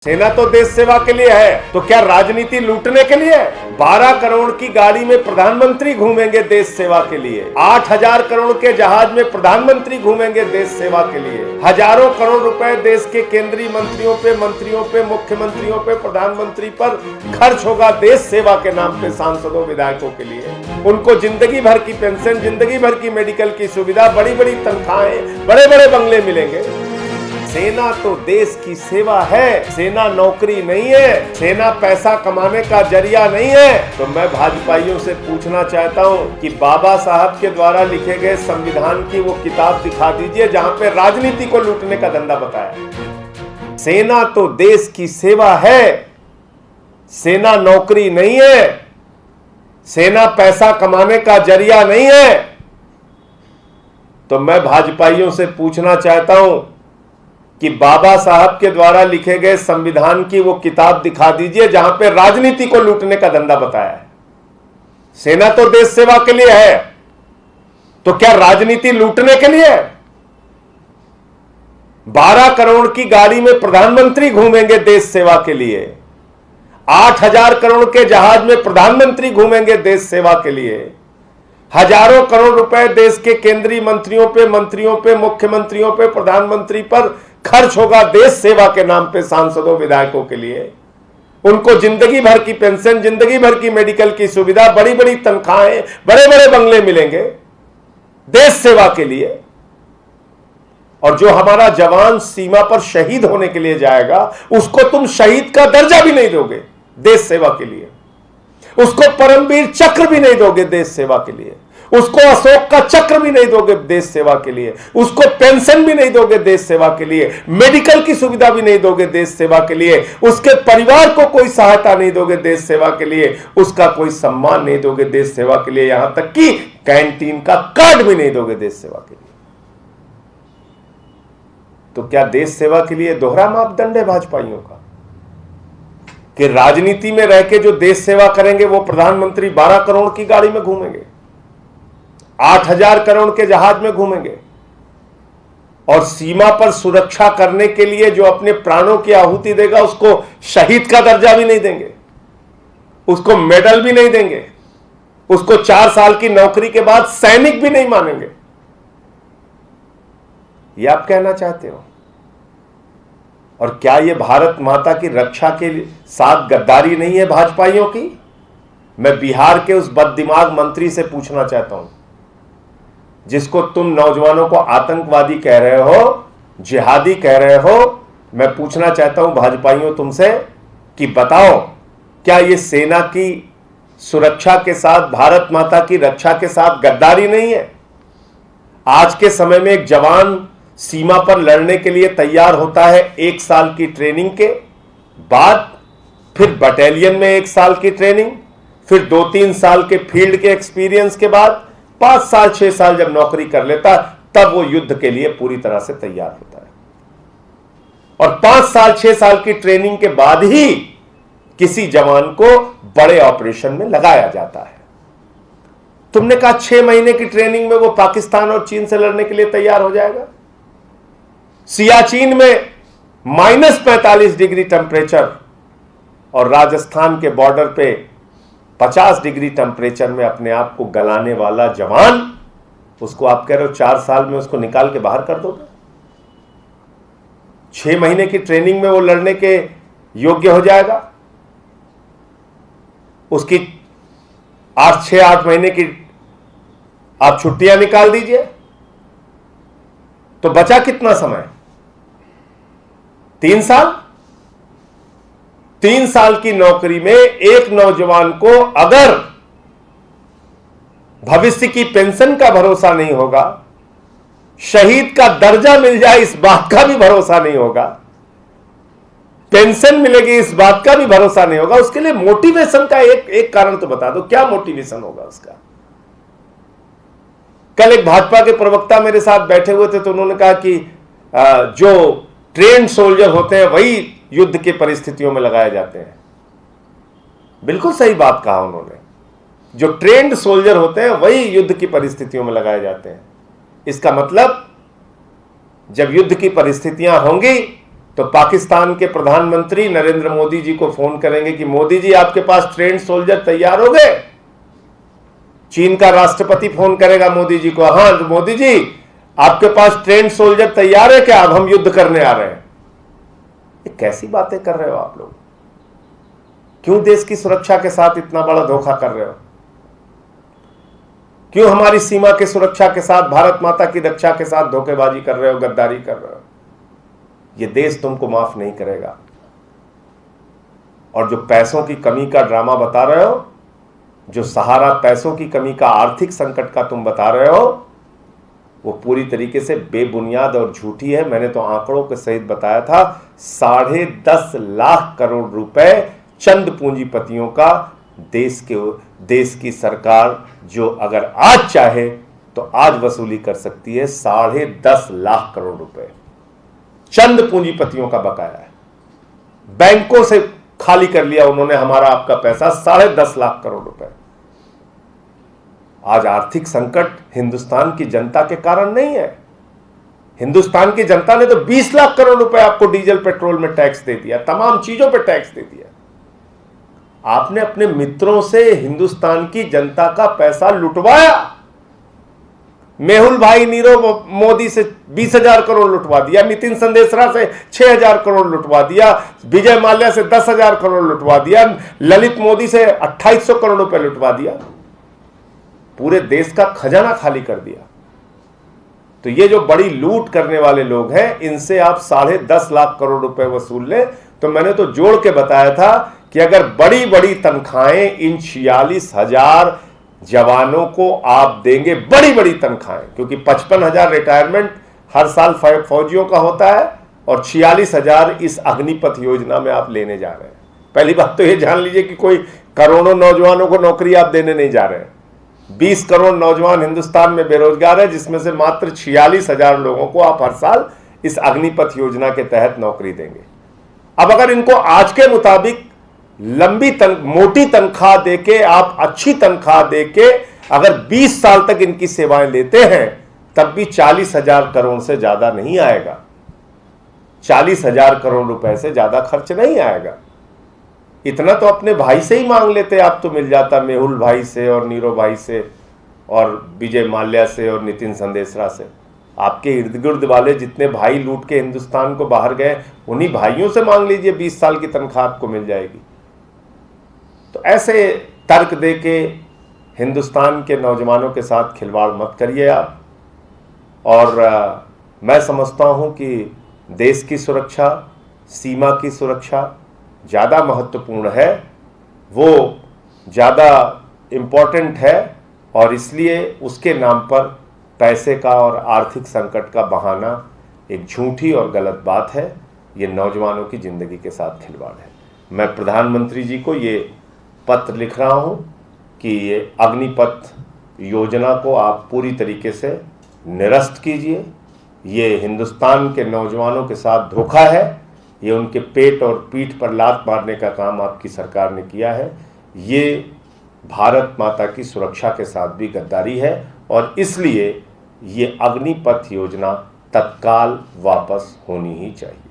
सेना तो देश सेवा के लिए है, तो क्या राजनीति लूटने के लिए है? 12 करोड़ की गाड़ी में प्रधानमंत्री घूमेंगे देश सेवा के लिए, 8,000 करोड़ के जहाज में प्रधानमंत्री घूमेंगे देश सेवा के लिए, हजारों करोड़ रुपए देश के केंद्रीय मंत्रियों पे, मुख्यमंत्रियों पे, प्रधानमंत्री पर खर्च होगा देश सेवा के नाम पे, सांसदों विधायकों के लिए। उनको जिंदगी भर की पेंशन, जिंदगी भर की मेडिकल की सुविधा, बड़ी बड़ी तनख्वाहें, बड़े बड़े बंगले मिलेंगे। सेना तो देश की सेवा है, सेना नौकरी नहीं है, सेना पैसा कमाने का जरिया नहीं है। तो मैं भाजपाइयों से पूछना चाहता हूं कि बाबा साहब के द्वारा लिखे गए संविधान की वो किताब दिखा दीजिए जहां पे राजनीति को लूटने का धंधा बताया। सेना तो देश की सेवा है, सेना नौकरी नहीं है, सेना पैसा कमाने का जरिया नहीं है। तो मैं भाजपाइयों से पूछना चाहता हूं कि बाबा साहब के द्वारा लिखे गए संविधान की वो किताब दिखा दीजिए जहां पे राजनीति को लूटने का धंधा बताया है। सेना तो देश सेवा के लिए है, तो क्या राजनीति लूटने के लिए है? 12 करोड़ की गाड़ी में प्रधानमंत्री घूमेंगे देश सेवा के लिए, 8,000 करोड़ के जहाज में प्रधानमंत्री घूमेंगे देश सेवा के लिए, हजारों करोड़ रुपए देश के केंद्रीय मंत्रियों पे, मुख्यमंत्रियों पे, प्रधानमंत्री पर खर्च होगा देश सेवा के नाम पे, सांसदों विधायकों के लिए। उनको जिंदगी भर की पेंशन, जिंदगी भर की मेडिकल की सुविधा, बड़ी बड़ी तनख्वाहें, बड़े बड़े बंगले मिलेंगे देश सेवा के लिए। और जो हमारा जवान सीमा पर शहीद होने के लिए जाएगा, उसको तुम शहीद का दर्जा भी नहीं दोगे देश सेवा के लिए, उसको परमवीर चक्र भी नहीं दोगे देश सेवा के लिए, उसको अशोक का चक्र भी नहीं दोगे देश सेवा के लिए, उसको पेंशन भी नहीं दोगे देश सेवा के लिए, मेडिकल की सुविधा भी नहीं दोगे देश सेवा के लिए, उसके परिवार को कोई सहायता नहीं दोगे देश सेवा के लिए, उसका कोई सम्मान नहीं दोगे देश सेवा के लिए, यहां तक कि कैंटीन का कार्ड भी नहीं दोगे देश सेवा के लिए। तो क्या देश सेवा के लिए दोहरा मापदंड है भाजपाइयों का कि राजनीति में रह के जो देश सेवा करेंगे वो प्रधानमंत्री 12 करोड़ की गाड़ी में घूमेंगे, 8,000 करोड़ के जहाज में घूमेंगे, और सीमा पर सुरक्षा करने के लिए जो अपने प्राणों की आहुति देगा उसको शहीद का दर्जा भी नहीं देंगे, उसको मेडल भी नहीं देंगे, उसको 4 साल की नौकरी के बाद सैनिक भी नहीं मानेंगे। ये आप कहना चाहते हो? और क्या ये भारत माता की रक्षा के साथ गद्दारी नहीं है भाजपाइयों की? मैं बिहार के उस बददिमाग मंत्री से पूछना चाहता हूं जिसको तुम नौजवानों को आतंकवादी कह रहे हो, जिहादी कह रहे हो। मैं पूछना चाहता हूं भाजपाइयों तुमसे कि बताओ, क्या ये सेना की सुरक्षा के साथ, भारत माता की रक्षा के साथ गद्दारी नहीं है? आज के समय में एक जवान सीमा पर लड़ने के लिए तैयार होता है 1 साल की ट्रेनिंग के बाद, फिर बटालियन में 1 साल की ट्रेनिंग, फिर 2-3 साल के फील्ड के एक्सपीरियंस के बाद 5 साल 6 साल जब नौकरी कर लेता, तब वो युद्ध के लिए पूरी तरह से तैयार होता है। और 5 साल 6 साल की ट्रेनिंग के बाद ही किसी जवान को बड़े ऑपरेशन में लगाया जाता है। तुमने कहा 6 महीने की ट्रेनिंग में वो पाकिस्तान और चीन से लड़ने के लिए तैयार हो जाएगा। सियाचिन में -45 डिग्री टेम्परेचर और राजस्थान के बॉर्डर पे 50 डिग्री टेम्परेचर में अपने आप को गलाने वाला जवान, उसको आप कह रहे हो 4 साल में उसको निकाल के बाहर कर दोगे? 6 महीने की ट्रेनिंग में वो लड़ने के योग्य हो जाएगा। उसकी 6-8 महीने की आप छुट्टियां निकाल दीजिए, तो बचा कितना समय? 3 साल। 3 साल की नौकरी में एक नौजवान को अगर भविष्य की पेंशन का भरोसा नहीं होगा, शहीद का दर्जा मिल जाए इस बात का भी भरोसा नहीं होगा, पेंशन मिलेगी इस बात का भी भरोसा नहीं होगा, उसके लिए मोटिवेशन का एक कारण तो बता दो, क्या मोटिवेशन होगा उसका? कल एक भाजपा के प्रवक्ता मेरे साथ बैठे हुए थे, तो उन्होंने कहा कि जो ट्रेंड सोल्जर होते हैं वही युद्ध की परिस्थितियों में लगाए जाते हैं। बिल्कुल सही बात कहा उन्होंने, जो ट्रेंड सोल्जर होते हैं वही युद्ध की परिस्थितियों में लगाए जाते हैं। इसका मतलब जब युद्ध की परिस्थितियां होंगी तो पाकिस्तान के प्रधानमंत्री नरेंद्र मोदी जी को फोन करेंगे कि मोदी जी आपके पास ट्रेंड सोल्जर तैयार हो गए। चीन का राष्ट्रपति फोन करेगा मोदी जी को, हाँ मोदी जी आपके पास ट्रेंड सोल्जर तैयार है क्या, अब हम युद्ध करने आ रहे हैं। ये कैसी बातें कर रहे हो आप लोग? क्यों देश की सुरक्षा के साथ इतना बड़ा धोखा कर रहे हो? क्यों हमारी सीमा की सुरक्षा के साथ, भारत माता की रक्षा के साथ धोखेबाजी कर रहे हो, गद्दारी कर रहे हो? ये देश तुमको माफ नहीं करेगा। और जो पैसों की कमी का ड्रामा बता रहे हो, जो सहारा पैसों की कमी का आर्थिक संकट का तुम बता रहे हो, वो पूरी तरीके से बेबुनियाद और झूठी है। मैंने तो आंकड़ों के सहित बताया था, 10.5 लाख करोड़ रुपए चंद पूंजीपतियों का देश की सरकार जो अगर आज चाहे तो आज वसूली कर सकती है। 10.5 लाख करोड़ रुपए चंद पूंजीपतियों का बकाया है। बैंकों से खाली कर लिया उन्होंने हमारा आपका पैसा, 10.5 लाख करोड़ रुपए। आज आर्थिक संकट हिंदुस्तान की जनता के कारण नहीं है। हिंदुस्तान की जनता ने तो 20 लाख करोड़ रुपए आपको डीजल पेट्रोल में टैक्स दे दिया, तमाम चीजों पे टैक्स दे दिया। आपने अपने मित्रों से हिंदुस्तान की जनता का पैसा लुटवाया। मेहुल भाई नीरव मोदी से 20,000 करोड़ लुटवा दिया, नितिन संदेशरा से 6,000 करोड़ लुटवा दिया, विजय माल्या से 10,000 करोड़ लुटवा दिया, ललित मोदी से 2800 करोड़ रुपए लुटवा दिया। पूरे देश का खजाना खाली कर दिया। तो ये जो बड़ी लूट करने वाले लोग हैं, इनसे आप 10.5 लाख करोड़ रुपए वसूल लें। तो मैंने तो जोड़ के बताया था कि अगर बड़ी बड़ी तनख्वाहें इन 46,000 जवानों को आप देंगे, बड़ी बड़ी तनख्वाहें, क्योंकि 55,000 रिटायरमेंट हर साल फौजियों का होता है और 46,000 इस अग्निपथ योजना में आप लेने जा रहे हैं। पहली बात तो ये जान लीजिए कि कोई करोड़ों नौजवानों को नौकरी आप देने नहीं जा रहे हैं। 20 करोड़ नौजवान हिंदुस्तान में बेरोजगार है, जिसमें से मात्र 46,000 लोगों को आप हर साल इस अग्निपथ योजना के तहत नौकरी देंगे। अब अगर इनको आज के मुताबिक लंबी मोटी तनख्वाह देके, आप अच्छी तनख्वाह देके अगर 20 साल तक इनकी सेवाएं लेते हैं, तब भी 40,000 करोड़ से ज्यादा नहीं आएगा। 40,000 करोड़ रुपए से ज्यादा खर्च नहीं आएगा। इतना तो अपने भाई से ही मांग लेते आप तो मिल जाता, मेहुल भाई से और नीरव भाई से और विजय माल्या से और नितिन संदेशरा से। आपके इर्द गिर्द वाले जितने भाई लूट के हिंदुस्तान को बाहर गए, उन्हीं भाइयों से मांग लीजिए, 20 साल की तनख्वाह आपको मिल जाएगी। तो ऐसे तर्क दे के हिंदुस्तान के नौजवानों के साथ खिलवाड़ मत करिए आप। और मैं समझता हूं कि देश की सुरक्षा, सीमा की सुरक्षा ज़्यादा महत्वपूर्ण है, वो ज़्यादा इम्पोर्टेंट है, और इसलिए उसके नाम पर पैसे का और आर्थिक संकट का बहाना एक झूठी और गलत बात है। ये नौजवानों की ज़िंदगी के साथ खिलवाड़ है। मैं प्रधानमंत्री जी को ये पत्र लिख रहा हूँ कि ये अग्निपथ योजना को आप पूरी तरीके से निरस्त कीजिए। ये हिंदुस्तान के नौजवानों के साथ धोखा है। ये उनके पेट और पीठ पर लात मारने का काम आपकी सरकार ने किया है। ये भारत माता की सुरक्षा के साथ भी गद्दारी है, और इसलिए ये अग्निपथ योजना तत्काल वापस होनी ही चाहिए।